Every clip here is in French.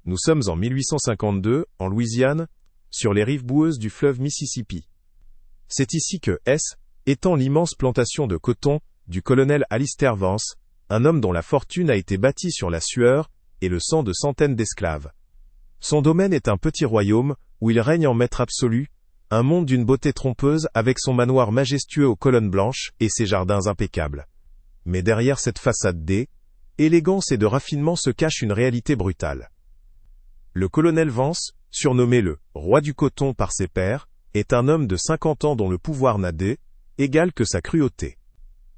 Nous sommes en 1852, en Louisiane, sur les rives boueuses du fleuve Mississippi. C'est ici que étend l'immense plantation de coton du colonel Alistair Vance, un homme dont la fortune a été bâtie sur la sueur et le sang de centaines d'esclaves. Son domaine est un petit royaume où il règne en maître absolu, un monde d'une beauté trompeuse avec son manoir majestueux aux colonnes blanches et ses jardins impeccables. Mais derrière cette façade d'élégance et de raffinement se cache une réalité brutale. Le colonel Vance, surnommé le « roi du coton » par ses pairs, est un homme de 50 ans dont le pouvoir n'a d'égal que sa cruauté.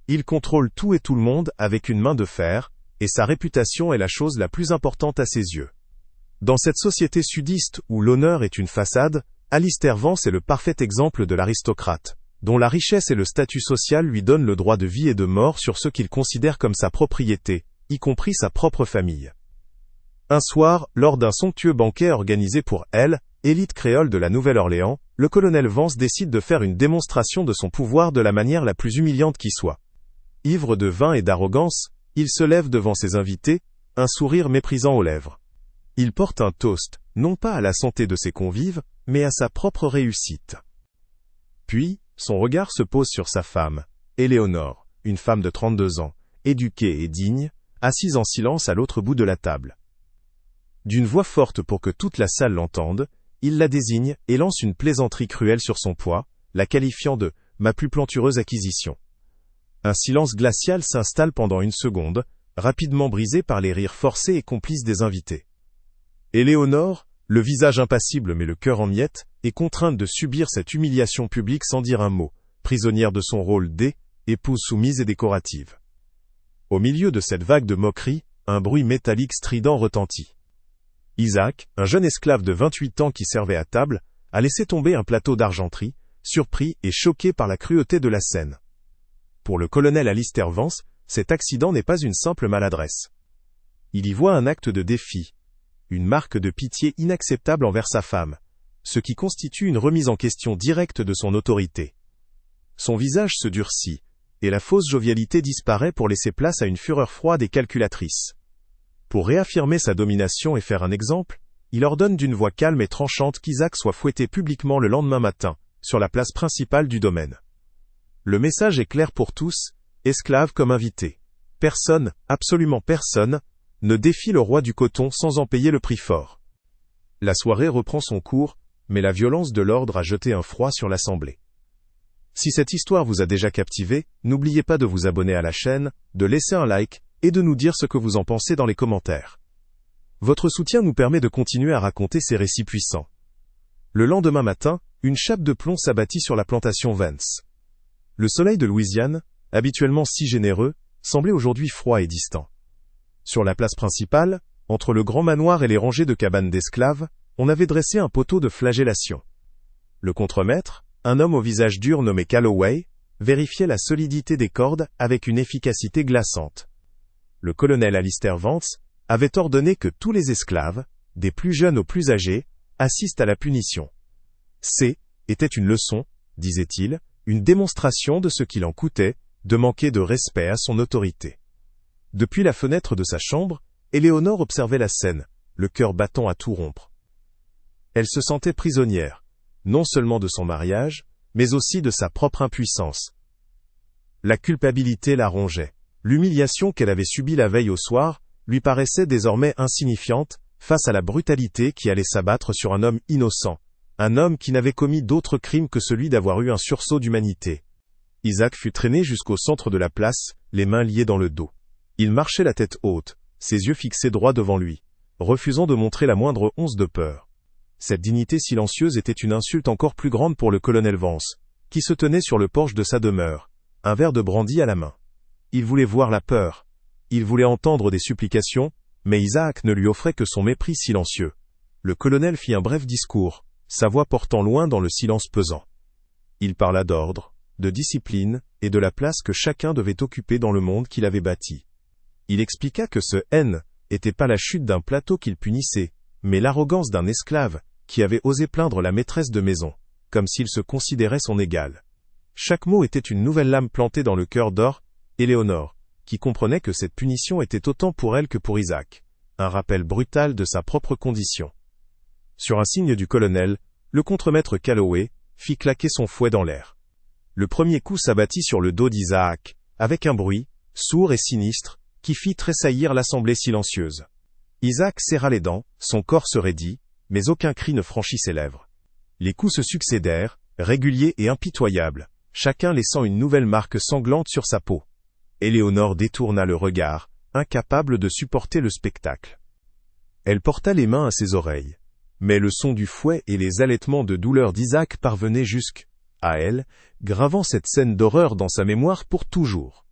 Il contrôle tout et tout le monde avec une main de fer, et sa réputation est la chose la plus importante à ses yeux. Dans cette société sudiste où l'honneur est une façade, Alistair Vance est le parfait exemple de l'aristocrate, dont la richesse et le statut social lui donnent le droit de vie et de mort sur ce qu'il considère comme sa propriété, y compris sa propre famille. Un soir, lors d'un somptueux banquet organisé pour l'élite créole de la Nouvelle-Orléans, le colonel Vance décide de faire une démonstration de son pouvoir de la manière la plus humiliante qui soit. Ivre de vin et d'arrogance, il se lève devant ses invités, un sourire méprisant aux lèvres. Il porte un toast, non pas à la santé de ses convives, mais à sa propre réussite. Puis, son regard se pose sur sa femme, Éléonore, une femme de 32 ans, éduquée et digne, assise en silence à l'autre bout de la table. D'une voix forte pour que toute la salle l'entende, il la désigne et lance une plaisanterie cruelle sur son poids, la qualifiant de « ma plus plantureuse acquisition ». Un silence glacial s'installe pendant une seconde, rapidement brisé par les rires forcés et complices des invités. Éléonore, le visage impassible mais le cœur en miettes, est contrainte de subir cette humiliation publique sans dire un mot, prisonnière de son rôle d'épouse soumise et décorative. Au milieu de cette vague de moqueries, un bruit métallique strident retentit. Isaac, un jeune esclave de 28 ans qui servait à table, a laissé tomber un plateau d'argenterie, surpris et choqué par la cruauté de la scène. Pour le colonel Alistair Vance, cet accident n'est pas une simple maladresse. Il y voit un acte de défi, une marque de pitié inacceptable envers sa femme, ce qui constitue une remise en question directe de son autorité. Son visage se durcit, et la fausse jovialité disparaît pour laisser place à une fureur froide et calculatrice. Pour réaffirmer sa domination et faire un exemple, il ordonne d'une voix calme et tranchante qu'Isaac soit fouetté publiquement le lendemain matin, sur la place principale du domaine. Le message est clair pour tous, esclaves comme invités. Personne, absolument personne, ne défie le roi du coton sans en payer le prix fort. La soirée reprend son cours, mais la violence de l'ordre a jeté un froid sur l'assemblée. Si cette histoire vous a déjà captivé, n'oubliez pas de vous abonner à la chaîne, de laisser un like, et de nous dire ce que vous en pensez dans les commentaires. Votre soutien nous permet de continuer à raconter ces récits puissants. Le lendemain matin, une chape de plomb s'abattit sur la plantation Vance. Le soleil de Louisiane, habituellement si généreux, semblait aujourd'hui froid et distant. Sur la place principale, entre le grand manoir et les rangées de cabanes d'esclaves, on avait dressé un poteau de flagellation. Le contremaître, un homme au visage dur nommé Calloway, vérifiait la solidité des cordes avec une efficacité glaçante. Le colonel Alistair Vance avait ordonné que tous les esclaves, des plus jeunes aux plus âgés, assistent à la punition. Était une leçon, disait-il, une démonstration de ce qu'il en coûtait, de manquer de respect à son autorité. Depuis la fenêtre de sa chambre, Éléonore observait la scène, le cœur battant à tout rompre. Elle se sentait prisonnière, non seulement de son mariage, mais aussi de sa propre impuissance. La culpabilité la rongeait. L'humiliation qu'elle avait subie la veille au soir, lui paraissait désormais insignifiante, face à la brutalité qui allait s'abattre sur un homme innocent, un homme qui n'avait commis d'autre crime que celui d'avoir eu un sursaut d'humanité. Isaac fut traîné jusqu'au centre de la place, les mains liées dans le dos. Il marchait la tête haute, ses yeux fixés droit devant lui, refusant de montrer la moindre once de peur. Cette dignité silencieuse était une insulte encore plus grande pour le colonel Vance, qui se tenait sur le porche de sa demeure, un verre de brandy à la main. Il voulait voir la peur. Il voulait entendre des supplications, mais Isaac ne lui offrait que son mépris silencieux. Le colonel fit un bref discours, sa voix portant loin dans le silence pesant. Il parla d'ordre, de discipline, et de la place que chacun devait occuper dans le monde qu'il avait bâti. Il expliqua que ce n'était pas la chute d'un plateau qu'il punissait, mais l'arrogance d'un esclave, qui avait osé plaindre la maîtresse de maison, comme s'il se considérait son égal. Chaque mot était une nouvelle lame plantée dans le cœur d'Éléonore, qui comprenait que cette punition était autant pour elle que pour Isaac. un rappel brutal de sa propre condition. Sur un signe du colonel, le contremaître Calloway fit claquer son fouet dans l'air. Le premier coup s'abattit sur le dos d'Isaac, avec un bruit, sourd et sinistre, qui fit tressaillir l'assemblée silencieuse. Isaac serra les dents, son corps se raidit, mais aucun cri ne franchit ses lèvres. Les coups se succédèrent, réguliers et impitoyables, chacun laissant une nouvelle marque sanglante sur sa peau. Éléonore détourna le regard, incapable de supporter le spectacle. Elle porta les mains à ses oreilles. Mais le son du fouet et les halètements de douleur d'Isaac parvenaient jusqu'à elle, gravant cette scène d'horreur dans sa mémoire pour toujours.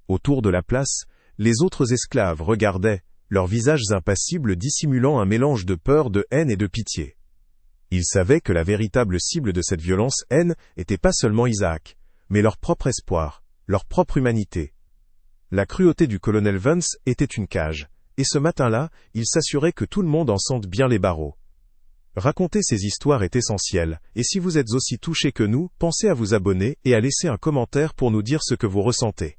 Autour de la place, les autres esclaves regardaient, leurs visages impassibles dissimulant un mélange de peur, de haine et de pitié. Ils savaient que la véritable cible de cette violence haine n'était pas seulement Isaac, mais leur propre espoir, leur propre humanité. La cruauté du colonel Vance était une cage, et ce matin-là, il s'assurait que tout le monde en sente bien les barreaux. Raconter ces histoires est essentiel, et si vous êtes aussi touché que nous, pensez à vous abonner et à laisser un commentaire pour nous dire ce que vous ressentez.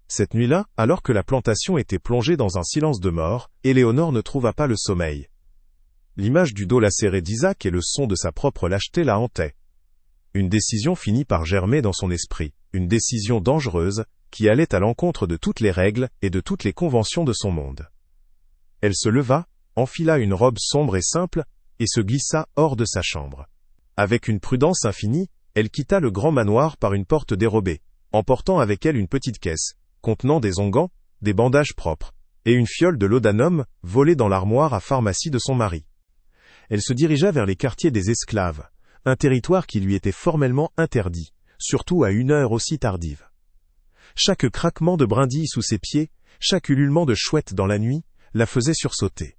Cette nuit-là, alors que la plantation était plongée dans un silence de mort, Éléonore ne trouva pas le sommeil. L'image du dos lacéré d'Isaac et le son de sa propre lâcheté la hantaient. Une décision finit par germer dans son esprit, une décision dangereuse, qui allait à l'encontre de toutes les règles et de toutes les conventions de son monde. Elle se leva, enfila une robe sombre et simple, et se glissa hors de sa chambre. Avec une prudence infinie, elle quitta le grand manoir par une porte dérobée, emportant avec elle une petite caisse, contenant des onguents, des bandages propres, et une fiole de laudanum, volée dans l'armoire à pharmacie de son mari. Elle se dirigea vers les quartiers des esclaves, un territoire qui lui était formellement interdit, surtout à une heure aussi tardive. Chaque craquement de brindilles sous ses pieds, chaque ululement de chouette dans la nuit, la faisait sursauter.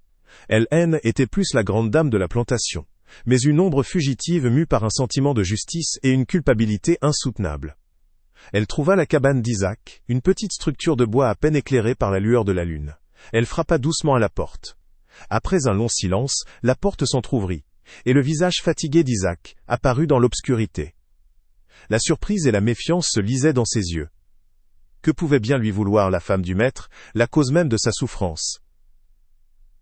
Elle était plus la grande dame de la plantation, mais une ombre fugitive mue par un sentiment de justice et une culpabilité insoutenable. Elle trouva la cabane d'Isaac, une petite structure de bois à peine éclairée par la lueur de la lune. Elle frappa doucement à la porte. Après un long silence, la porte s'entr'ouvrit, et le visage fatigué d'Isaac apparut dans l'obscurité. La surprise et la méfiance se lisaient dans ses yeux. Que pouvait bien lui vouloir la femme du maître, la cause même de sa souffrance?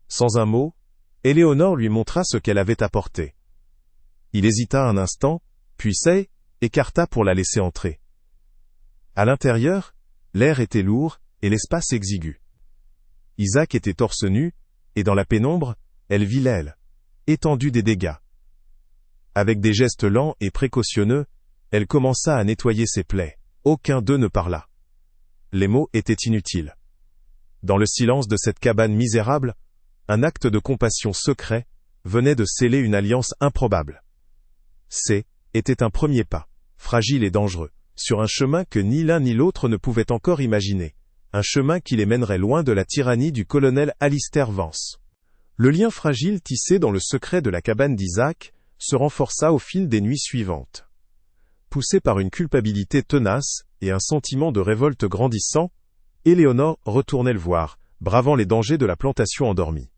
Sans un mot, Éléonore lui montra ce qu'elle avait apporté. Il hésita un instant, puis écarta pour la laisser entrer. À l'intérieur, l'air était lourd et l'espace exigu. Isaac était torse nu, et dans la pénombre, elle vit l'aile, étendue des dégâts. Avec des gestes lents et précautionneux, elle commença à nettoyer ses plaies. Aucun d'eux ne parla. Les mots étaient inutiles. Dans le silence de cette cabane misérable, un acte de compassion secret venait de sceller une alliance improbable. Était un premier pas, fragile et dangereux, sur un chemin que ni l'un ni l'autre ne pouvaient encore imaginer, un chemin qui les mènerait loin de la tyrannie du colonel Alistair Vance. Le lien fragile tissé dans le secret de la cabane d'Isaac se renforça au fil des nuits suivantes. Poussée par une culpabilité tenace et un sentiment de révolte grandissant, Éléonore retournait le voir, bravant les dangers de la plantation endormie.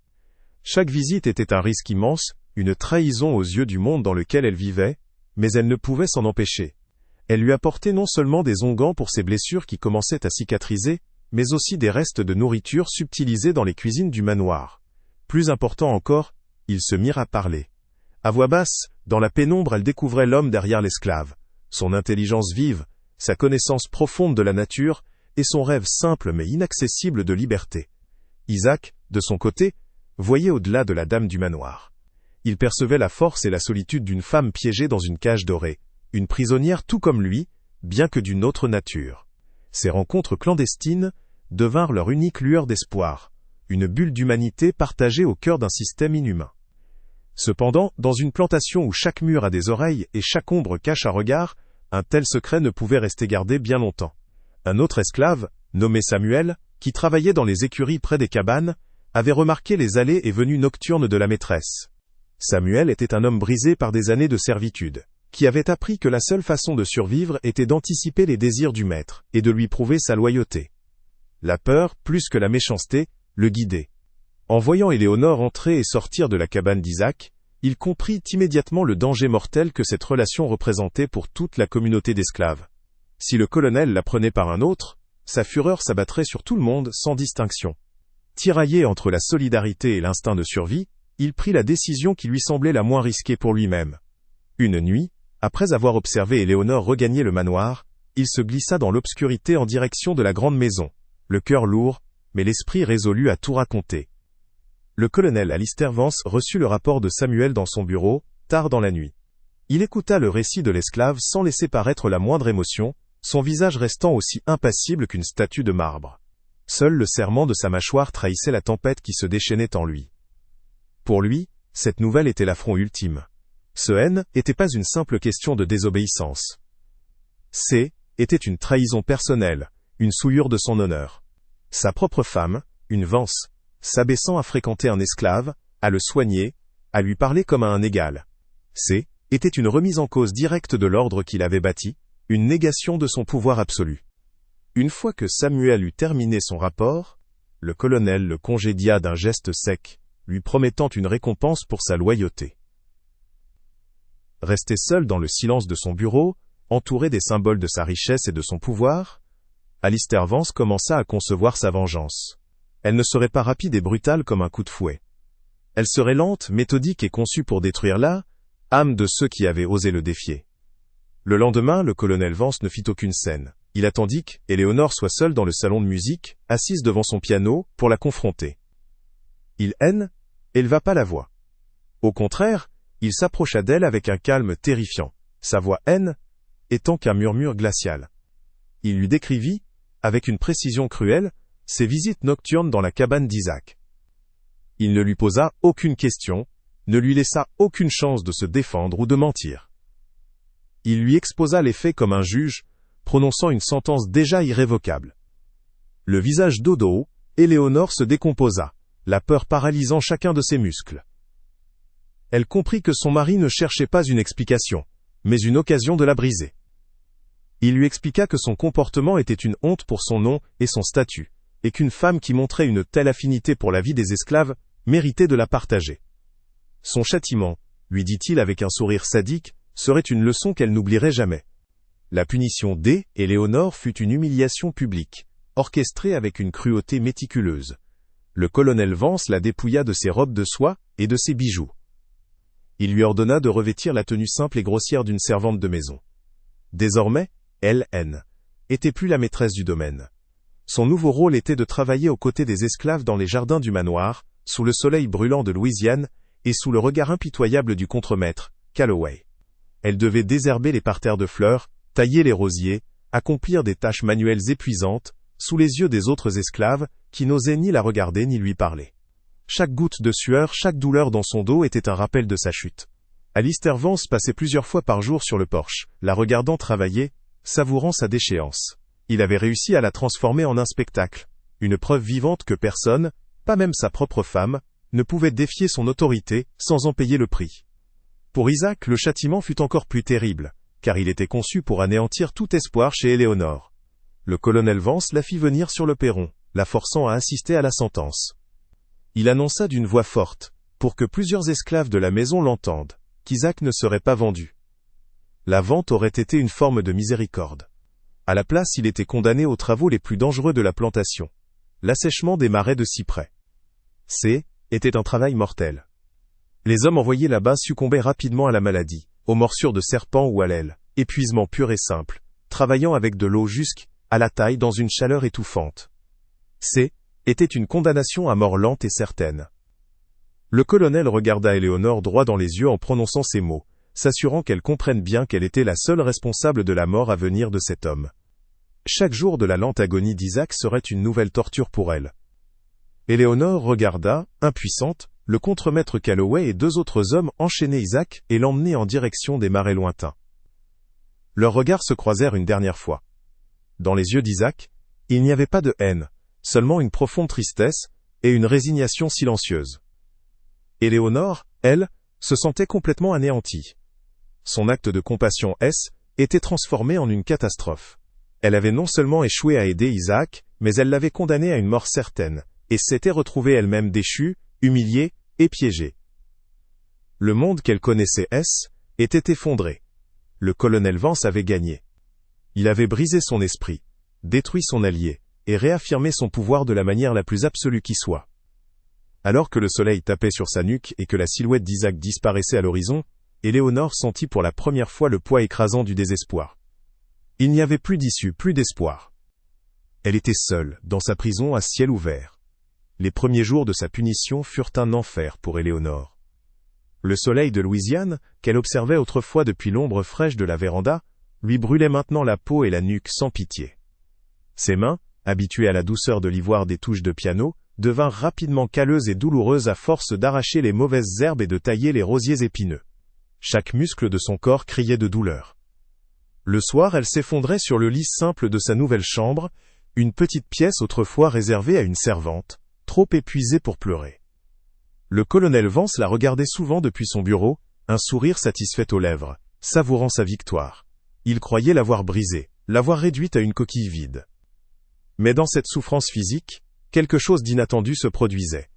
Chaque visite était un risque immense, une trahison aux yeux du monde dans lequel elle vivait, mais elle ne pouvait s'en empêcher. Elle lui apportait non seulement des onguents pour ses blessures qui commençaient à cicatriser, mais aussi des restes de nourriture subtilisés dans les cuisines du manoir. Plus important encore, ils se mirent à parler. À voix basse, dans la pénombre, elle découvrait l'homme derrière l'esclave, son intelligence vive, sa connaissance profonde de la nature, et son rêve simple mais inaccessible de liberté. Isaac, de son côté, voyait au-delà de la dame du manoir. Il percevait la force et la solitude d'une femme piégée dans une cage dorée, une prisonnière tout comme lui, bien que d'une autre nature. Ces rencontres clandestines devinrent leur unique lueur d'espoir, une bulle d'humanité partagée au cœur d'un système inhumain. Cependant, dans une plantation où chaque mur a des oreilles et chaque ombre cache un regard, un tel secret ne pouvait rester gardé bien longtemps. Un autre esclave, nommé Samuel, qui travaillait dans les écuries près des cabanes, avait remarqué les allées et venues nocturnes de la maîtresse. Samuel était un homme brisé par des années de servitude, qui avait appris que la seule façon de survivre était d'anticiper les désirs du maître, et de lui prouver sa loyauté. La peur, plus que la méchanceté, le guidait. En voyant Éléonore entrer et sortir de la cabane d'Isaac, il comprit immédiatement le danger mortel que cette relation représentait pour toute la communauté d'esclaves. Si le colonel la prenait par un autre, sa fureur s'abattrait sur tout le monde sans distinction. Tiraillé entre la solidarité et l'instinct de survie, il prit la décision qui lui semblait la moins risquée pour lui-même. Une nuit, après avoir observé Éléonore regagner le manoir, il se glissa dans l'obscurité en direction de la grande maison, le cœur lourd, mais l'esprit résolu à tout raconter. Le colonel Alistair Vance reçut le rapport de Samuel dans son bureau, tard dans la nuit. Il écouta le récit de l'esclave sans laisser paraître la moindre émotion, son visage restant aussi impassible qu'une statue de marbre. Seul le serrement de sa mâchoire trahissait la tempête qui se déchaînait en lui. Pour lui, cette nouvelle était l'affront ultime. Ce haine n'était pas une simple question de désobéissance. Était une trahison personnelle, une souillure de son honneur. Sa propre femme, une Vance, s'abaissant à fréquenter un esclave, à le soigner, à lui parler comme à un égal. Était une remise en cause directe de l'ordre qu'il avait bâti, une négation de son pouvoir absolu. Une fois que Samuel eut terminé son rapport, le colonel le congédia d'un geste sec, lui promettant une récompense pour sa loyauté. Resté seul dans le silence de son bureau, entouré des symboles de sa richesse et de son pouvoir, Alistair Vance commença à concevoir sa vengeance. Elle ne serait pas rapide et brutale comme un coup de fouet. Elle serait lente, méthodique et conçue pour détruire l'âme de ceux qui avaient osé le défier. Le lendemain, le colonel Vance ne fit aucune scène. Il attendit qu'Éléonore soit seule dans le salon de musique, assise devant son piano, pour la confronter. Il éleva pas la voix. Au contraire, il s'approcha d'elle avec un calme terrifiant, sa voix étant qu'un murmure glacial. Il lui décrivit, avec une précision cruelle, ses visites nocturnes dans la cabane d'Isaac. Il ne lui posa aucune question, ne lui laissa aucune chance de se défendre ou de mentir. Il lui exposa les faits comme un juge, prononçant une sentence déjà irrévocable. Le visage dodo, Éléonore se décomposa, la peur paralysant chacun de ses muscles. Elle comprit que son mari ne cherchait pas une explication, mais une occasion de la briser. Il lui expliqua que son comportement était une honte pour son nom et son statut, et qu'une femme qui montrait une telle affinité pour la vie des esclaves méritait de la partager. Son châtiment, lui dit-il avec un sourire sadique, serait une leçon qu'elle n'oublierait jamais. La punition d'Éléonore fut une humiliation publique, orchestrée avec une cruauté méticuleuse. Le colonel Vance la dépouilla de ses robes de soie et de ses bijoux. Il lui ordonna de revêtir la tenue simple et grossière d'une servante de maison. Désormais, elle était plus la maîtresse du domaine. Son nouveau rôle était de travailler aux côtés des esclaves dans les jardins du manoir, sous le soleil brûlant de Louisiane, et sous le regard impitoyable du contremaître, Calloway. Elle devait désherber les parterres de fleurs, tailler les rosiers, accomplir des tâches manuelles épuisantes, sous les yeux des autres esclaves, qui n'osaient ni la regarder ni lui parler. Chaque goutte de sueur, chaque douleur dans son dos était un rappel de sa chute. Alistair Vance passait plusieurs fois par jour sur le porche, la regardant travailler, savourant sa déchéance. Il avait réussi à la transformer en un spectacle, une preuve vivante que personne, pas même sa propre femme, ne pouvait défier son autorité sans en payer le prix. Pour Isaac, le châtiment fut encore plus terrible, car il était conçu pour anéantir tout espoir chez Éléonore. Le colonel Vance la fit venir sur le perron, la forçant à assister à la sentence. Il annonça d'une voix forte, pour que plusieurs esclaves de la maison l'entendent, qu'Isaac ne serait pas vendu. La vente aurait été une forme de miséricorde. À la place, il était condamné aux travaux les plus dangereux de la plantation. L'assèchement des marais de cyprès. Était un travail mortel. Les hommes envoyés là-bas succombaient rapidement à la maladie, aux morsures de serpents ou à l'aile, épuisement pur et simple, travaillant avec de l'eau jusqu'à la taille dans une chaleur étouffante. Était une condamnation à mort lente et certaine. Le colonel regarda Éléonore droit dans les yeux en prononçant ces mots, s'assurant qu'elle comprenne bien qu'elle était la seule responsable de la mort à venir de cet homme. Chaque jour de la lente agonie d'Isaac serait une nouvelle torture pour elle. Éléonore regarda, impuissante, le contremaître Calloway et deux autres hommes enchaîner Isaac et l'emmener en direction des marais lointains. Leurs regards se croisèrent une dernière fois. Dans les yeux d'Isaac, il n'y avait pas de haine, seulement une profonde tristesse et une résignation silencieuse. Éléonore, elle, se sentait complètement anéantie. Son acte de compassion était transformé en une catastrophe. Elle avait non seulement échoué à aider Isaac, mais elle l'avait condamné à une mort certaine, et s'était retrouvée elle-même déchue, humiliée et piégée. Le monde qu'elle connaissait était effondré. Le colonel Vance avait gagné. Il avait brisé son esprit, détruit son allié, et réaffirmer son pouvoir de la manière la plus absolue qui soit. Alors que le soleil tapait sur sa nuque et que la silhouette d'Isaac disparaissait à l'horizon, Éléonore sentit pour la première fois le poids écrasant du désespoir. Il n'y avait plus d'issue, plus d'espoir. Elle était seule, dans sa prison à ciel ouvert. Les premiers jours de sa punition furent un enfer pour Éléonore. Le soleil de Louisiane, qu'elle observait autrefois depuis l'ombre fraîche de la véranda, lui brûlait maintenant la peau et la nuque sans pitié. Ses mains, habituées à la douceur de l'ivoire des touches de piano, devinrent rapidement calleuses et douloureuses à force d'arracher les mauvaises herbes et de tailler les rosiers épineux. Chaque muscle de son corps criait de douleur. Le soir, elle s'effondrait sur le lit simple de sa nouvelle chambre, une petite pièce autrefois réservée à une servante, trop épuisée pour pleurer. Le colonel Vance la regardait souvent depuis son bureau, un sourire satisfait aux lèvres, savourant sa victoire. Il croyait l'avoir brisée, l'avoir réduite à une coquille vide. Mais dans cette souffrance physique, quelque chose d'inattendu se produisait.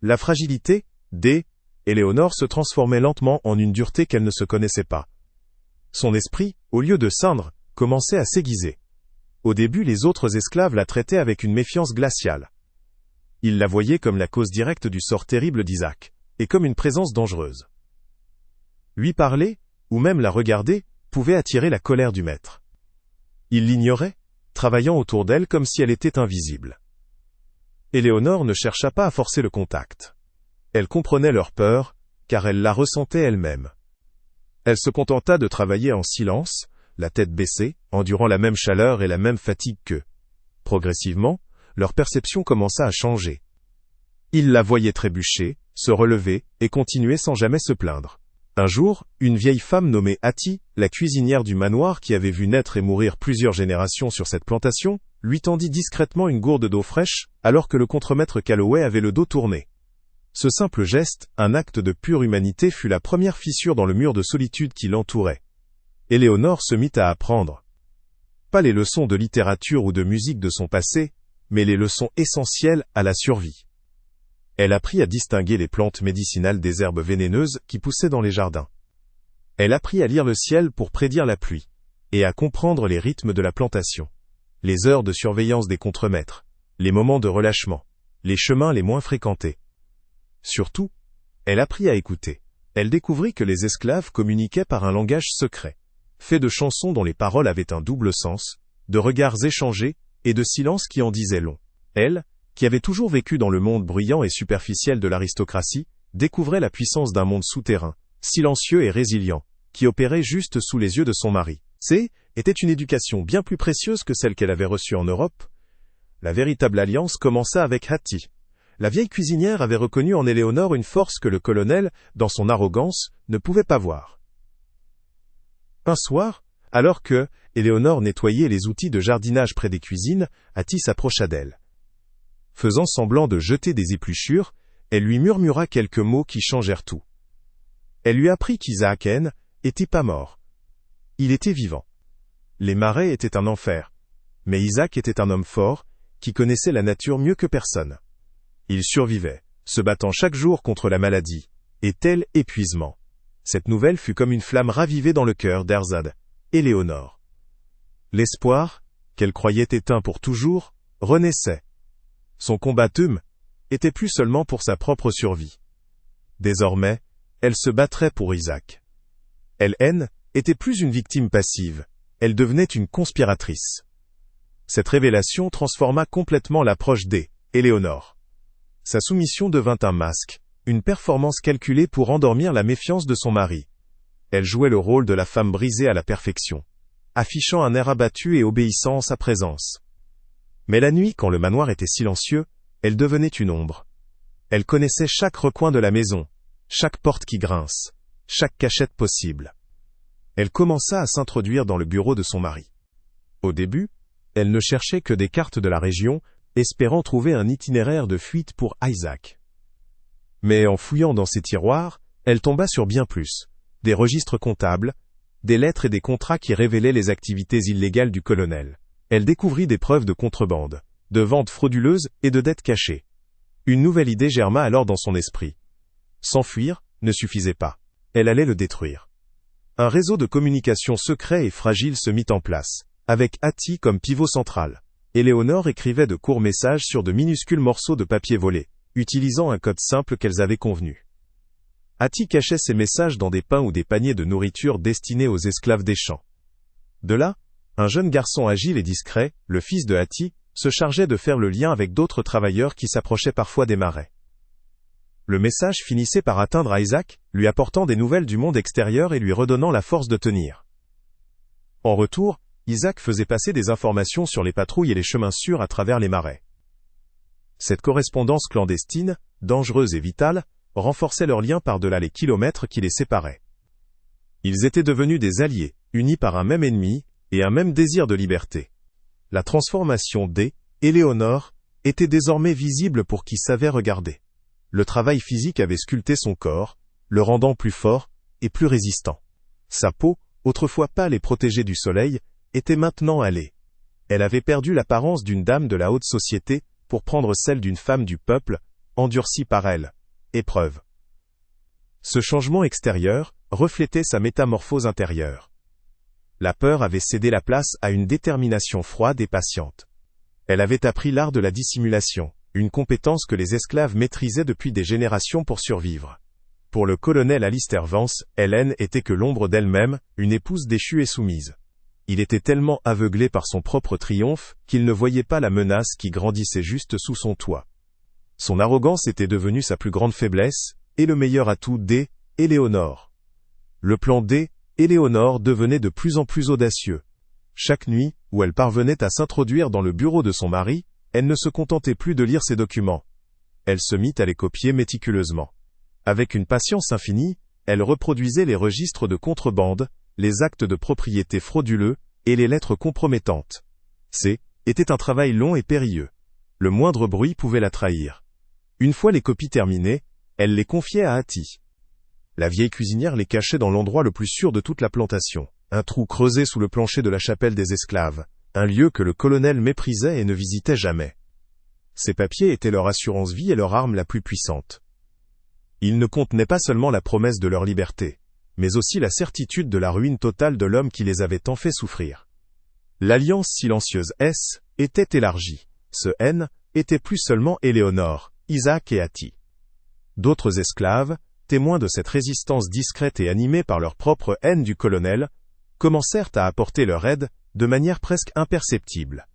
La fragilité, Éléonore se transformait lentement en une dureté qu'elle ne se connaissait pas. Son esprit, au lieu de ceindre, commençait à s'aiguiser. Au début, les autres esclaves la traitaient avec une méfiance glaciale. Ils la voyaient comme la cause directe du sort terrible d'Isaac, et comme une présence dangereuse. Lui parler, ou même la regarder, pouvait attirer la colère du maître. Il l'ignorait, travaillant autour d'elle comme si elle était invisible. Éléonore ne chercha pas à forcer le contact. Elle comprenait leur peur, car elle la ressentait elle-même. Elle se contenta de travailler en silence, la tête baissée, endurant la même chaleur et la même fatigue qu'eux. Progressivement, leur perception commença à changer. Ils la voyaient trébucher, se relever, et continuer sans jamais se plaindre. Un jour, une vieille femme nommée Hattie, la cuisinière du manoir qui avait vu naître et mourir plusieurs générations sur cette plantation, lui tendit discrètement une gourde d'eau fraîche, alors que le contremaître Calloway avait le dos tourné. Ce simple geste, un acte de pure humanité, fut la première fissure dans le mur de solitude qui l'entourait. Éléonore se mit à apprendre. Pas les leçons de littérature ou de musique de son passé, mais les leçons essentielles à la survie. Elle apprit à distinguer les plantes médicinales des herbes vénéneuses qui poussaient dans les jardins. Elle apprit à lire le ciel pour prédire la pluie, et à comprendre les rythmes de la plantation, les heures de surveillance des contremaîtres, les moments de relâchement, les chemins les moins fréquentés. Surtout, elle apprit à écouter. Elle découvrit que les esclaves communiquaient par un langage secret, fait de chansons dont les paroles avaient un double sens, de regards échangés et de silences qui en disaient long. Elle, qui avait toujours vécu dans le monde bruyant et superficiel de l'aristocratie, découvrait la puissance d'un monde souterrain, silencieux et résilient, qui opérait juste sous les yeux de son mari. Était une éducation bien plus précieuse que celle qu'elle avait reçue en Europe. La véritable alliance commença avec Hattie. La vieille cuisinière avait reconnu en Éléonore une force que le colonel, dans son arrogance, ne pouvait pas voir. Un soir, alors que Éléonore nettoyait les outils de jardinage près des cuisines, Hattie s'approcha d'elle. Faisant semblant de jeter des épluchures, elle lui murmura quelques mots qui changèrent tout. Elle lui apprit qu'Isaac était pas mort. Il était vivant. Les marais étaient un enfer, mais Isaac était un homme fort, qui connaissait la nature mieux que personne. Il survivait, se battant chaque jour contre la maladie, et tel épuisement. Cette nouvelle fut comme une flamme ravivée dans le cœur d'Erzad, Éléonore. L'espoir, qu'elle croyait éteint pour toujours, renaissait. Son combat était plus seulement pour sa propre survie. Désormais, elle se battrait pour Isaac. Elle était plus une victime passive, elle devenait une conspiratrice. Cette révélation transforma complètement l'approche d'Éléonore. Sa soumission devint un masque, une performance calculée pour endormir la méfiance de son mari. Elle jouait le rôle de la femme brisée à la perfection, affichant un air abattu et obéissant en sa présence. Mais la nuit, quand le manoir était silencieux, elle devenait une ombre. Elle connaissait chaque recoin de la maison, chaque porte qui grince, chaque cachette possible. Elle commença à s'introduire dans le bureau de son mari. Au début, elle ne cherchait que des cartes de la région, espérant trouver un itinéraire de fuite pour Isaac. Mais en fouillant dans ses tiroirs, elle tomba sur bien plus. Des registres comptables, des lettres et des contrats qui révélaient les activités illégales du colonel. Elle découvrit des preuves de contrebande, de ventes frauduleuses et de dettes cachées. Une nouvelle idée germa alors dans son esprit. S'enfuir ne suffisait pas. Elle allait le détruire. Un réseau de communication secret et fragile se mit en place, avec Hattie comme pivot central. Éléonore écrivait de courts messages sur de minuscules morceaux de papier volés, utilisant un code simple qu'elles avaient convenu. Hattie cachait ces messages dans des pains ou des paniers de nourriture destinés aux esclaves des champs. De là, un jeune garçon agile et discret, le fils de Hattie, se chargeait de faire le lien avec d'autres travailleurs qui s'approchaient parfois des marais. Le message finissait par atteindre Isaac, lui apportant des nouvelles du monde extérieur et lui redonnant la force de tenir. En retour, Isaac faisait passer des informations sur les patrouilles et les chemins sûrs à travers les marais. Cette correspondance clandestine, dangereuse et vitale, renforçait leurs liens par-delà les kilomètres qui les séparaient. Ils étaient devenus des alliés, unis par un même ennemi, et un même désir de liberté. La transformation d'Éléonore était désormais visible pour qui savait regarder. Le travail physique avait sculpté son corps, le rendant plus fort et plus résistant. Sa peau, autrefois pâle et protégée du soleil, était maintenant hâlée. Elle avait perdu l'apparence d'une dame de la haute société pour prendre celle d'une femme du peuple, endurcie par elle. Épreuve. Ce changement extérieur reflétait sa métamorphose intérieure. La peur avait cédé la place à une détermination froide et patiente. Elle avait appris l'art de la dissimulation, une compétence que les esclaves maîtrisaient depuis des générations pour survivre. Pour le colonel Alistair Vance, Hélène était que l'ombre d'elle-même, une épouse déchue et soumise. Il était tellement aveuglé par son propre triomphe qu'il ne voyait pas la menace qui grandissait juste sous son toit. Son arrogance était devenue sa plus grande faiblesse, et le meilleur atout d'Éléonore. Le plan d'Éléonore devenait de plus en plus audacieux. Chaque nuit, où elle parvenait à s'introduire dans le bureau de son mari, elle ne se contentait plus de lire ses documents. Elle se mit à les copier méticuleusement. Avec une patience infinie, elle reproduisait les registres de contrebande, les actes de propriété frauduleux, et les lettres compromettantes. Était un travail long et périlleux. Le moindre bruit pouvait la trahir. Une fois les copies terminées, elle les confiait à Hattie. La vieille cuisinière les cachait dans l'endroit le plus sûr de toute la plantation, un trou creusé sous le plancher de la chapelle des esclaves, un lieu que le colonel méprisait et ne visitait jamais. Ces papiers étaient leur assurance vie et leur arme la plus puissante. Ils ne contenaient pas seulement la promesse de leur liberté, mais aussi la certitude de la ruine totale de l'homme qui les avait tant fait souffrir. L'alliance silencieuse était élargie. Ce N était plus seulement Éléonore, Isaac et Hattie. D'autres esclaves, témoins de cette résistance discrète et animés par leur propre haine du colonel, commencèrent à apporter leur aide, de manière presque imperceptible.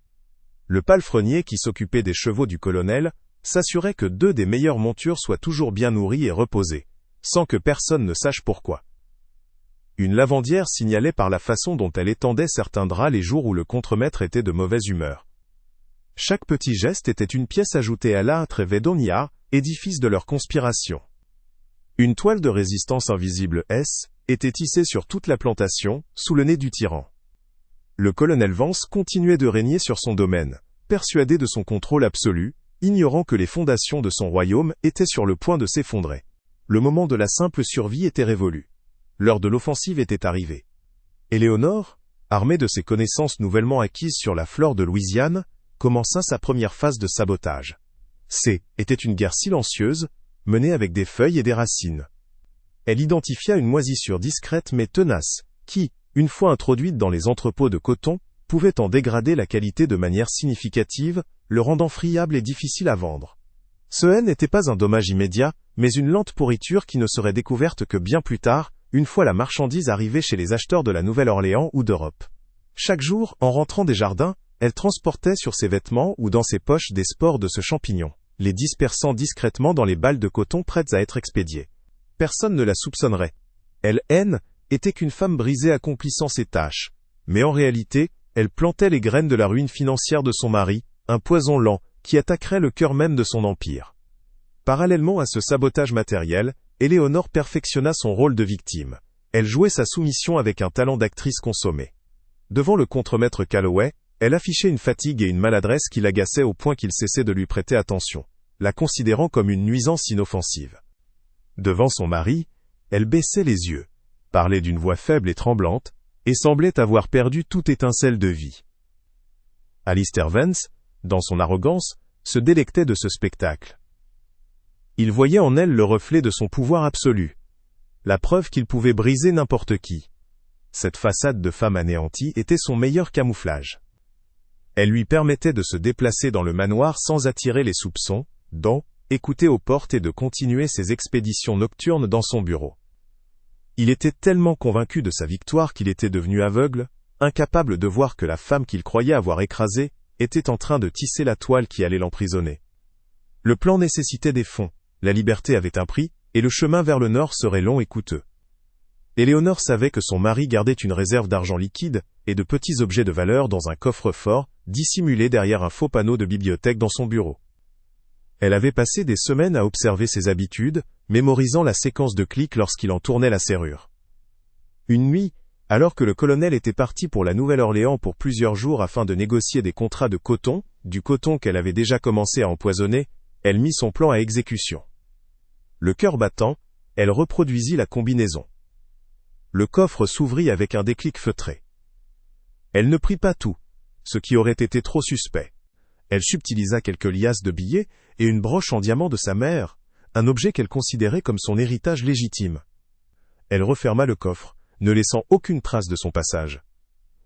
Le palefrenier qui s'occupait des chevaux du colonel, s'assurait que 2 des meilleures montures soient toujours bien nourries et reposées, sans que personne ne sache pourquoi. Une lavandière signalait par la façon dont elle étendait certains draps les jours où le contremaître était de mauvaise humeur. Chaque petit geste était une pièce ajoutée à l'âtre et Vedonia, édifice de leur conspiration. Une toile de résistance invisible était tissée sur toute la plantation, sous le nez du tyran. Le colonel Vance continuait de régner sur son domaine, persuadé de son contrôle absolu, ignorant que les fondations de son royaume étaient sur le point de s'effondrer. Le moment de la simple survie était révolu. L'heure de l'offensive était arrivée. Éléonore, armée de ses connaissances nouvellement acquises sur la flore de Louisiane, commença sa première phase de sabotage. Était une guerre silencieuse, menée avec des feuilles et des racines. Elle identifia une moisissure discrète mais tenace, qui, une fois introduite dans les entrepôts de coton, pouvait en dégrader la qualité de manière significative, le rendant friable et difficile à vendre. Ce n'était pas un dommage immédiat, mais une lente pourriture qui ne serait découverte que bien plus tard, une fois la marchandise arrivée chez les acheteurs de la Nouvelle-Orléans ou d'Europe. Chaque jour, en rentrant des jardins, elle transportait sur ses vêtements ou dans ses poches des spores de ce champignon, les dispersant discrètement dans les balles de coton prêtes à être expédiées. Personne ne la soupçonnerait. Elle était qu'une femme brisée accomplissant ses tâches. Mais en réalité, elle plantait les graines de la ruine financière de son mari, un poison lent, qui attaquerait le cœur même de son empire. Parallèlement à ce sabotage matériel, Éléonore perfectionna son rôle de victime. Elle jouait sa soumission avec un talent d'actrice consommé. Devant le contremaître Calloway, elle affichait une fatigue et une maladresse qui l'agaçaient au point qu'il cessait de lui prêter attention, la considérant comme une nuisance inoffensive. Devant son mari, elle baissait les yeux, parlait d'une voix faible et tremblante, et semblait avoir perdu toute étincelle de vie. Alistair Vance, dans son arrogance, se délectait de ce spectacle. Il voyait en elle le reflet de son pouvoir absolu, la preuve qu'il pouvait briser n'importe qui. Cette façade de femme anéantie était son meilleur camouflage. Elle lui permettait de se déplacer dans le manoir sans attirer les soupçons, écouter aux portes et de continuer ses expéditions nocturnes dans son bureau. Il était tellement convaincu de sa victoire qu'il était devenu aveugle, incapable de voir que la femme qu'il croyait avoir écrasée était en train de tisser la toile qui allait l'emprisonner. Le plan nécessitait des fonds, la liberté avait un prix, et le chemin vers le nord serait long et coûteux. Éléonore savait que son mari gardait une réserve d'argent liquide et de petits objets de valeur dans un coffre-fort, dissimulé derrière un faux panneau de bibliothèque dans son bureau. Elle avait passé des semaines à observer ses habitudes, mémorisant la séquence de clics lorsqu'il en tournait la serrure. Une nuit, alors que le colonel était parti pour la Nouvelle-Orléans pour plusieurs jours afin de négocier des contrats de coton, du coton qu'elle avait déjà commencé à empoisonner, elle mit son plan à exécution. Le cœur battant, elle reproduisit la combinaison. Le coffre s'ouvrit avec un déclic feutré. Elle ne prit pas tout, ce qui aurait été trop suspect. Elle subtilisa quelques liasses de billets et une broche en diamant de sa mère, un objet qu'elle considérait comme son héritage légitime. Elle referma le coffre, ne laissant aucune trace de son passage.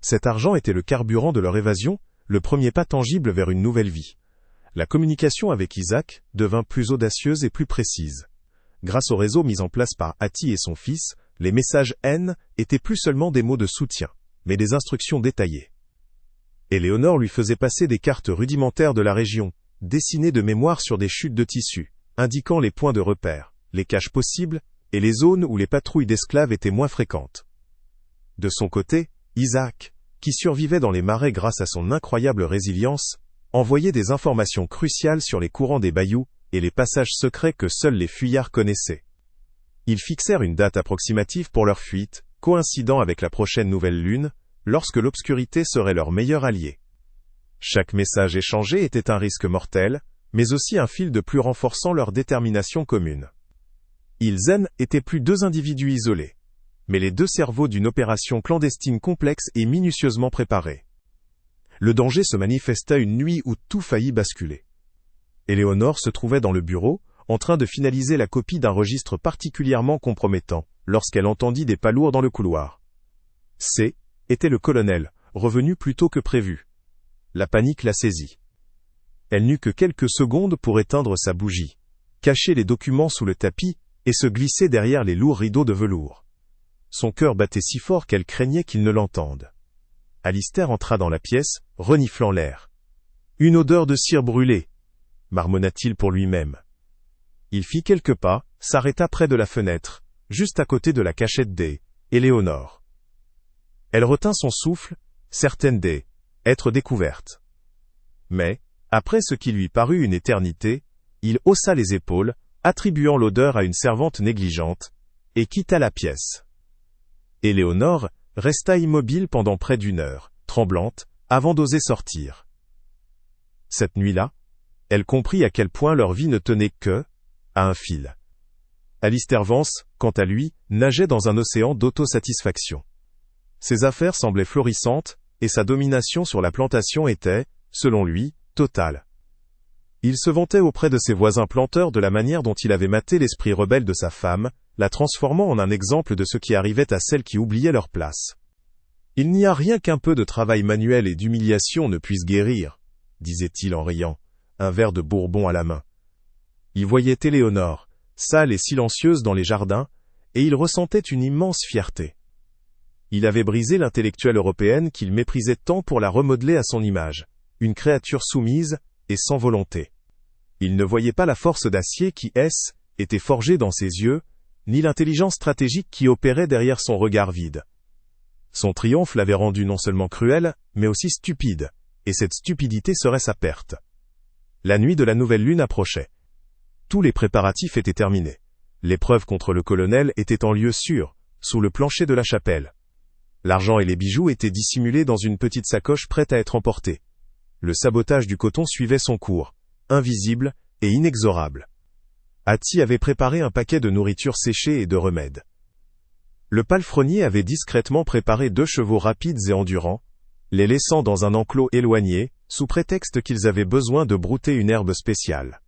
Cet argent était le carburant de leur évasion, le premier pas tangible vers une nouvelle vie. La communication avec Isaac devint plus audacieuse et plus précise. Grâce au réseau mis en place par Hattie et son fils, les messages N étaient plus seulement des mots de soutien, mais des instructions détaillées. Éléonore lui faisait passer des cartes rudimentaires de la région, dessinées de mémoire sur des chutes de tissu, indiquant les points de repère, les caches possibles, et les zones où les patrouilles d'esclaves étaient moins fréquentes. De son côté, Isaac, qui survivait dans les marais grâce à son incroyable résilience, envoyait des informations cruciales sur les courants des bayous et les passages secrets que seuls les fuyards connaissaient. Ils fixèrent une date approximative pour leur fuite, coïncidant avec la prochaine nouvelle lune, lorsque l'obscurité serait leur meilleur allié. Chaque message échangé était un risque mortel, mais aussi un fil de plus renforçant leur détermination commune. Ils étaient plus deux individus isolés, mais les deux cerveaux d'une opération clandestine complexe et minutieusement préparée. Le danger se manifesta une nuit où tout faillit basculer. Éléonore se trouvait dans le bureau, en train de finaliser la copie d'un registre particulièrement compromettant, lorsqu'elle entendit des pas lourds dans le couloir. Était le colonel, revenu plus tôt que prévu. La panique la saisit. Elle n'eut que quelques secondes pour éteindre sa bougie, cacher les documents sous le tapis et se glisser derrière les lourds rideaux de velours. Son cœur battait si fort qu'elle craignait qu'il ne l'entende. Alistair entra dans la pièce, reniflant l'air. « Une odeur de cire brûlée !» marmonna-t-il pour lui-même. Il fit quelques pas, s'arrêta près de la fenêtre, juste à côté de la cachette d'Éléonore. Elle retint son souffle, certaine d'être découverte. Mais, après ce qui lui parut une éternité, il haussa les épaules, attribuant l'odeur à une servante négligente, et quitta la pièce. Éléonore resta immobile pendant près d'une heure, tremblante, avant d'oser sortir. Cette nuit-là, elle comprit à quel point leur vie ne tenait que à un fil. Alistair Vance, quant à lui, nageait dans un océan d'autosatisfaction. Ses affaires semblaient florissantes, et sa domination sur la plantation était, selon lui, totale. Il se vantait auprès de ses voisins planteurs de la manière dont il avait maté l'esprit rebelle de sa femme, la transformant en un exemple de ce qui arrivait à celles qui oubliaient leur place. « Il n'y a rien qu'un peu de travail manuel et d'humiliation ne puisse guérir, » disait-il en riant, un verre de bourbon à la main. Il voyait Éléonore, sale et silencieuse dans les jardins, et il ressentait une immense fierté. Il avait brisé l'intellectuelle européenne qu'il méprisait tant pour la remodeler à son image, une créature soumise et sans volonté. Il ne voyait pas la force d'acier qui était forgée dans ses yeux, ni l'intelligence stratégique qui opérait derrière son regard vide. Son triomphe l'avait rendu non seulement cruel, mais aussi stupide, et cette stupidité serait sa perte. La nuit de la nouvelle lune approchait. Tous les préparatifs étaient terminés. L'épreuve contre le colonel était en lieu sûr, sous le plancher de la chapelle. L'argent et les bijoux étaient dissimulés dans une petite sacoche prête à être emportée. Le sabotage du coton suivait son cours, invisible et inexorable. Hattie avait préparé un paquet de nourriture séchée et de remèdes. Le palefrenier avait discrètement préparé 2 chevaux rapides et endurants, les laissant dans un enclos éloigné, sous prétexte qu'ils avaient besoin de brouter une herbe spéciale.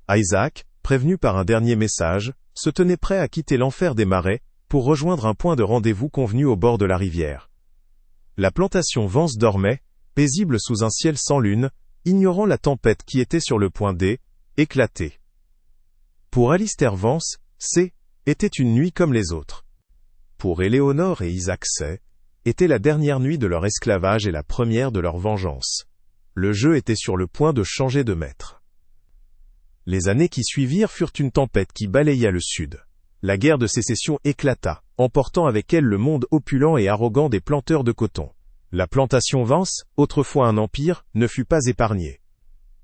Isaac, prévenu par un dernier message, se tenait prêt à quitter l'enfer des marais, pour rejoindre un point de rendez-vous convenu au bord de la rivière. La plantation Vance dormait, paisible sous un ciel sans lune, ignorant la tempête qui était sur le point d'éclater. Pour Alistair Vance, était une nuit comme les autres. Pour Éléonore et Isaac, était la dernière nuit de leur esclavage et la première de leur vengeance. Le jeu était sur le point de changer de maître. Les années qui suivirent furent une tempête qui balaya le Sud. La guerre de sécession éclata, emportant avec elle le monde opulent et arrogant des planteurs de coton. La plantation Vance, autrefois un empire, ne fut pas épargnée.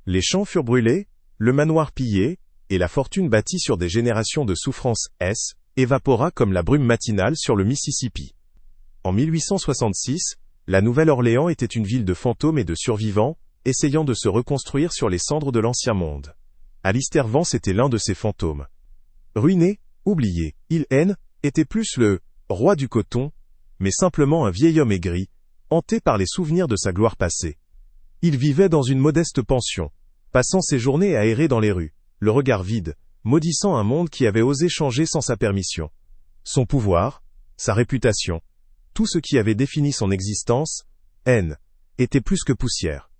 Les champs furent brûlés, le manoir pillé, et la fortune bâtie sur des générations de souffrances évapora comme la brume matinale sur le Mississippi. En 1866, la Nouvelle-Orléans était une ville de fantômes et de survivants, essayant de se reconstruire sur les cendres de l'ancien monde. Alistair Vance était l'un de ces fantômes. Ruiné, oublié, était plus le roi du coton, mais simplement un vieil homme aigri, hanté par les souvenirs de sa gloire passée. Il vivait dans une modeste pension, passant ses journées à errer dans les rues, le regard vide, maudissant un monde qui avait osé changer sans sa permission. Son pouvoir, sa réputation, tout ce qui avait défini son existence, était plus que poussière.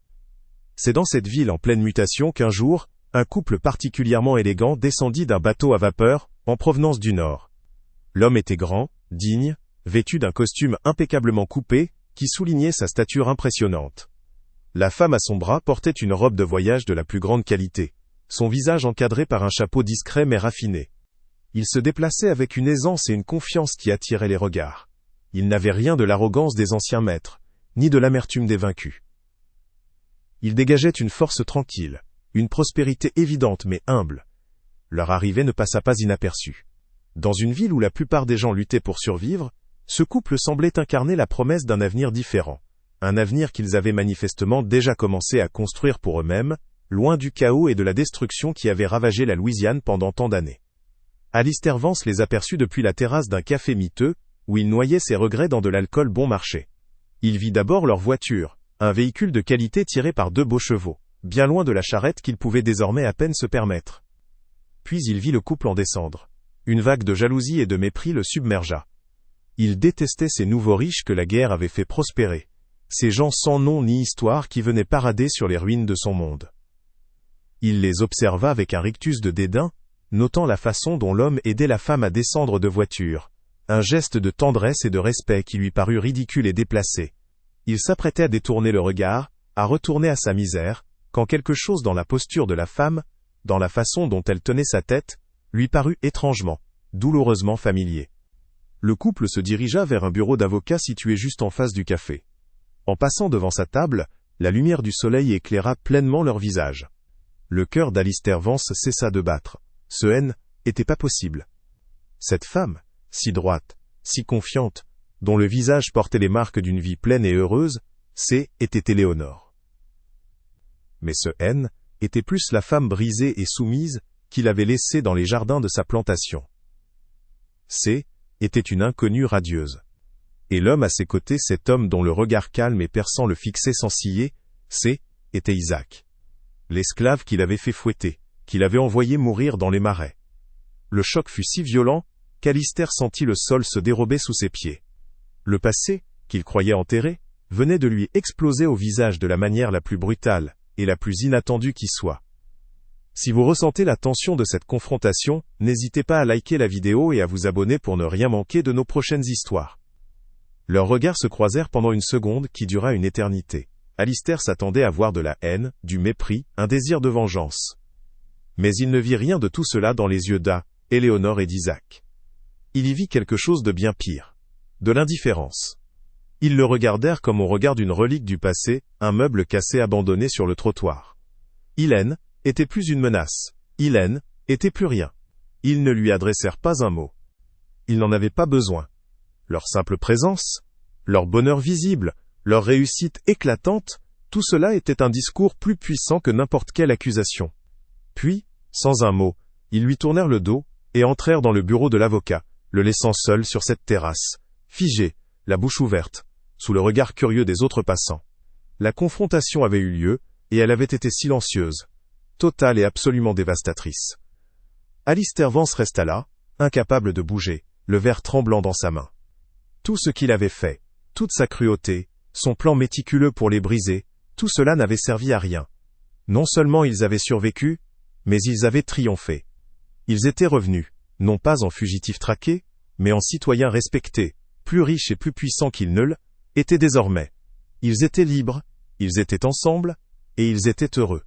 C'est dans cette ville en pleine mutation qu'un jour, un couple particulièrement élégant descendit d'un bateau à vapeur, en provenance du Nord. L'homme était grand, digne, vêtu d'un costume impeccablement coupé, qui soulignait sa stature impressionnante. La femme à son bras portait une robe de voyage de la plus grande qualité, son visage encadré par un chapeau discret mais raffiné. Il se déplaçait avec une aisance et une confiance qui attiraient les regards. Il n'avait rien de l'arrogance des anciens maîtres, ni de l'amertume des vaincus. Il dégageait une force tranquille, une prospérité évidente mais humble. Leur arrivée ne passa pas inaperçue. Dans une ville où la plupart des gens luttaient pour survivre, ce couple semblait incarner la promesse d'un avenir différent. Un avenir qu'ils avaient manifestement déjà commencé à construire pour eux-mêmes, loin du chaos et de la destruction qui avait ravagé la Louisiane pendant tant d'années. Alistair Vance les aperçut depuis la terrasse d'un café miteux, où il noyait ses regrets dans de l'alcool bon marché. Il vit d'abord leur voiture, un véhicule de qualité tiré par 2 beaux chevaux, bien loin de la charrette qu'il pouvait désormais à peine se permettre. Puis il vit le couple en descendre. Une vague de jalousie et de mépris le submergea. Il détestait ces nouveaux riches que la guerre avait fait prospérer, ces gens sans nom ni histoire qui venaient parader sur les ruines de son monde. Il les observa avec un rictus de dédain, notant la façon dont l'homme aidait la femme à descendre de voiture, un geste de tendresse et de respect qui lui parut ridicule et déplacé. Il s'apprêtait à détourner le regard, à retourner à sa misère, quand quelque chose dans la posture de la femme, dans la façon dont elle tenait sa tête, lui parut étrangement, douloureusement familier. Le couple se dirigea vers un bureau d'avocat situé juste en face du café. En passant devant sa table, la lumière du soleil éclaira pleinement leur visage. Le cœur d'Alistair Vance cessa de battre. Ce était pas possible. Cette femme, si droite, si confiante, dont le visage portait les marques d'une vie pleine et heureuse, était Éléonore. Mais ce était plus la femme brisée et soumise qu'il avait laissée dans les jardins de sa plantation. Était une inconnue radieuse. Et l'homme à ses côtés, cet homme dont le regard calme et perçant le fixait sans ciller, était Isaac. L'esclave qu'il avait fait fouetter, qu'il avait envoyé mourir dans les marais. Le choc fut si violent, qu'Alistair sentit le sol se dérober sous ses pieds. Le passé, qu'il croyait enterré, venait de lui exploser au visage de la manière la plus brutale, et la plus inattendue qui soit. Si vous ressentez la tension de cette confrontation, n'hésitez pas à liker la vidéo et à vous abonner pour ne rien manquer de nos prochaines histoires. Leurs regards se croisèrent pendant une seconde qui dura une éternité. Alistair s'attendait à voir de la haine, du mépris, un désir de vengeance. Mais il ne vit rien de tout cela dans les yeux d'Éléonore et d'Isaac. Il y vit quelque chose de bien pire. De l'indifférence. Ils le regardèrent comme on regarde une relique du passé, un meuble cassé abandonné sur le trottoir. Était plus une menace. Était plus rien. Ils ne lui adressèrent pas un mot. Ils n'en avaient pas besoin. Leur simple présence, leur bonheur visible, leur réussite éclatante, tout cela était un discours plus puissant que n'importe quelle accusation. Puis, sans un mot, ils lui tournèrent le dos, et entrèrent dans le bureau de l'avocat, le laissant seul sur cette terrasse, figé, la bouche ouverte, sous le regard curieux des autres passants. La confrontation avait eu lieu, et elle avait été silencieuse, totale et absolument dévastatrice. Alistair Vance resta là, incapable de bouger, le verre tremblant dans sa main. Tout ce qu'il avait fait, toute sa cruauté, son plan méticuleux pour les briser, tout cela n'avait servi à rien. Non seulement ils avaient survécu, mais ils avaient triomphé. Ils étaient revenus, non pas en fugitifs traqués, mais en citoyens respectés, plus riches et plus puissants qu'ils ne l'étaient désormais. Ils étaient libres, ils étaient ensemble, et ils étaient heureux.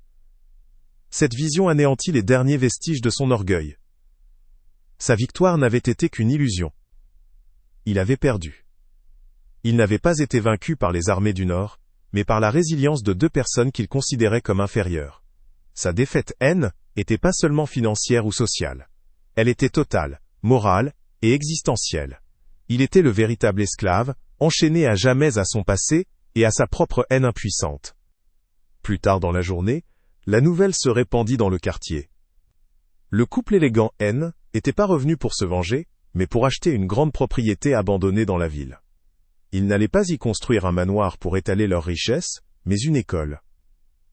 Cette vision anéantit les derniers vestiges de son orgueil. Sa victoire n'avait été qu'une illusion. Il avait perdu. Il n'avait pas été vaincu par les armées du Nord, mais par la résilience de deux personnes qu'il considérait comme inférieures. Sa défaite n'était pas seulement financière ou sociale. Elle était totale, morale et existentielle. Il était le véritable esclave, enchaîné à jamais à son passé et à sa propre haine impuissante. Plus tard dans la journée, la nouvelle se répandit dans le quartier. Le couple élégant n'était pas revenu pour se venger, mais pour acheter une grande propriété abandonnée dans la ville. Ils n'allaient pas y construire un manoir pour étaler leurs richesses, mais une école.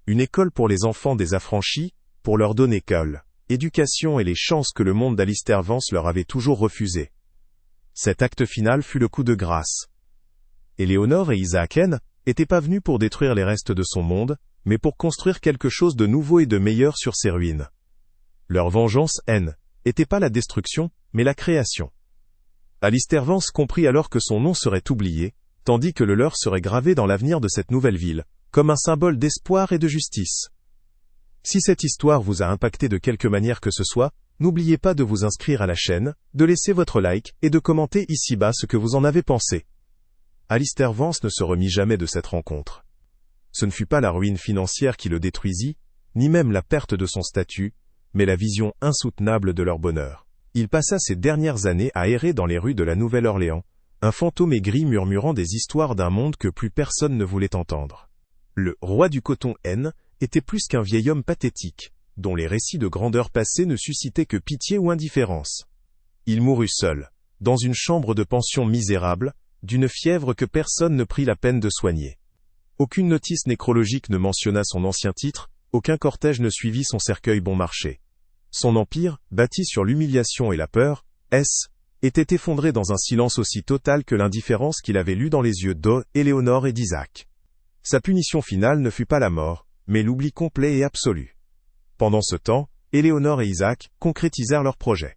Une école pour les enfants des affranchis, pour leur donner éducation et les chances que le monde d'Alistair Vance leur avait toujours refusées. Cet acte final fut le coup de grâce. Éléonore et Isaac n'étaient pas venus pour détruire les restes de son monde, mais pour construire quelque chose de nouveau et de meilleur sur ses ruines. Leur vengeance n'était pas la destruction, mais la création. Alistair Vance comprit alors que son nom serait oublié, tandis que le leur serait gravé dans l'avenir de cette nouvelle ville, comme un symbole d'espoir et de justice. Si cette histoire vous a impacté de quelque manière que ce soit, n'oubliez pas de vous inscrire à la chaîne, de laisser votre like et de commenter ici-bas ce que vous en avez pensé. Alistair Vance ne se remit jamais de cette rencontre. Ce ne fut pas la ruine financière qui le détruisit, ni même la perte de son statut, mais la vision insoutenable de leur bonheur. Il passa ses dernières années à errer dans les rues de la Nouvelle-Orléans, un fantôme aigri murmurant des histoires d'un monde que plus personne ne voulait entendre. Le roi du coton était plus qu'un vieil homme pathétique, dont les récits de grandeur passée ne suscitaient que pitié ou indifférence. Il mourut seul, dans une chambre de pension misérable, d'une fièvre que personne ne prit la peine de soigner. Aucune notice nécrologique ne mentionna son ancien titre, aucun cortège ne suivit son cercueil bon marché. Son empire, bâti sur l'humiliation et la peur, était effondré dans un silence aussi total que l'indifférence qu'il avait lue dans les yeux d'Éléonore et d'Isaac. Sa punition finale ne fut pas la mort, mais l'oubli complet et absolu. Pendant ce temps, Éléonore et Isaac concrétisèrent leur projet.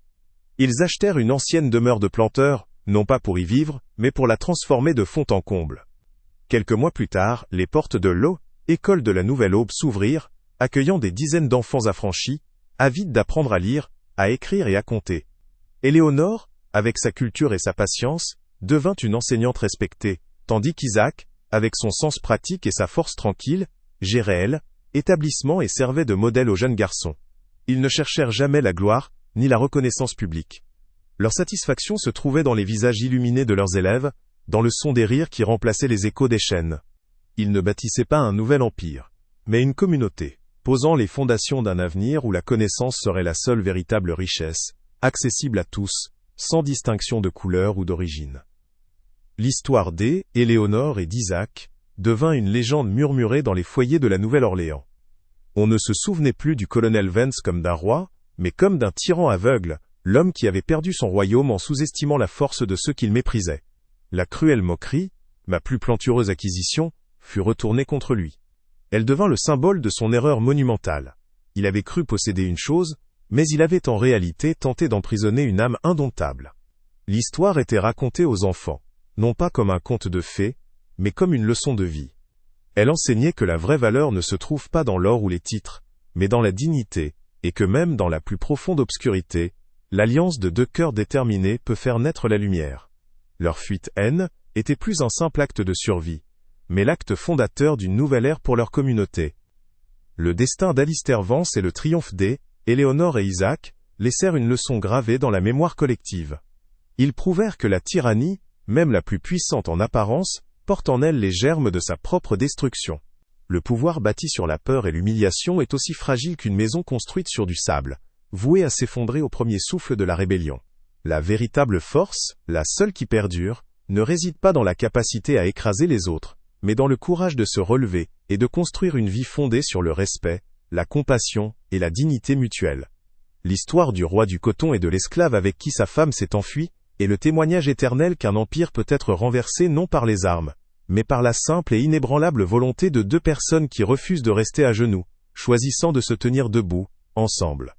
Ils achetèrent une ancienne demeure de planteurs, non pas pour y vivre, mais pour la transformer de fond en comble. Quelques mois plus tard, les portes de l'école de la Nouvelle Aube s'ouvrirent, accueillant des dizaines d'enfants affranchis, avides d'apprendre à lire, à écrire et à compter. Éléonore, avec sa culture et sa patience, devint une enseignante respectée, tandis qu'Isaac, avec son sens pratique et sa force tranquille, gérait l'établissement et servait de modèle aux jeunes garçons. Ils ne cherchèrent jamais la gloire, ni la reconnaissance publique. Leur satisfaction se trouvait dans les visages illuminés de leurs élèves, dans le son des rires qui remplaçaient les échos des chaînes. Ils ne bâtissaient pas un nouvel empire, mais une communauté, posant les fondations d'un avenir où la connaissance serait la seule véritable richesse, accessible à tous, sans distinction de couleur ou d'origine. L'histoire d'Éléonore et d'Isaac devint une légende murmurée dans les foyers de la Nouvelle-Orléans. On ne se souvenait plus du colonel Vance comme d'un roi, mais comme d'un tyran aveugle, l'homme qui avait perdu son royaume en sous-estimant la force de ceux qu'il méprisait. La cruelle moquerie, ma plus plantureuse acquisition, fut retournée contre lui. Elle devint le symbole de son erreur monumentale. Il avait cru posséder une chose, mais il avait en réalité tenté d'emprisonner une âme indomptable. L'histoire était racontée aux enfants, non pas comme un conte de fées, mais comme une leçon de vie. Elle enseignait que la vraie valeur ne se trouve pas dans l'or ou les titres, mais dans la dignité, et que même dans la plus profonde obscurité, l'alliance de deux cœurs déterminés peut faire naître la lumière. Leur fuite était plus un simple acte de survie, mais l'acte fondateur d'une nouvelle ère pour leur communauté. Le destin d'Alistair Vance et le triomphe d'Éléonore et Isaac laissèrent une leçon gravée dans la mémoire collective. Ils prouvèrent que la tyrannie, même la plus puissante en apparence, porte en elle les germes de sa propre destruction. Le pouvoir bâti sur la peur et l'humiliation est aussi fragile qu'une maison construite sur du sable, vouée à s'effondrer au premier souffle de la rébellion. La véritable force, la seule qui perdure, ne réside pas dans la capacité à écraser les autres, mais dans le courage de se relever et de construire une vie fondée sur le respect, la compassion et la dignité mutuelle. L'histoire du roi du coton et de l'esclave avec qui sa femme s'est enfuie est le témoignage éternel qu'un empire peut être renversé non par les armes, mais par la simple et inébranlable volonté de deux personnes qui refusent de rester à genoux, choisissant de se tenir debout, ensemble.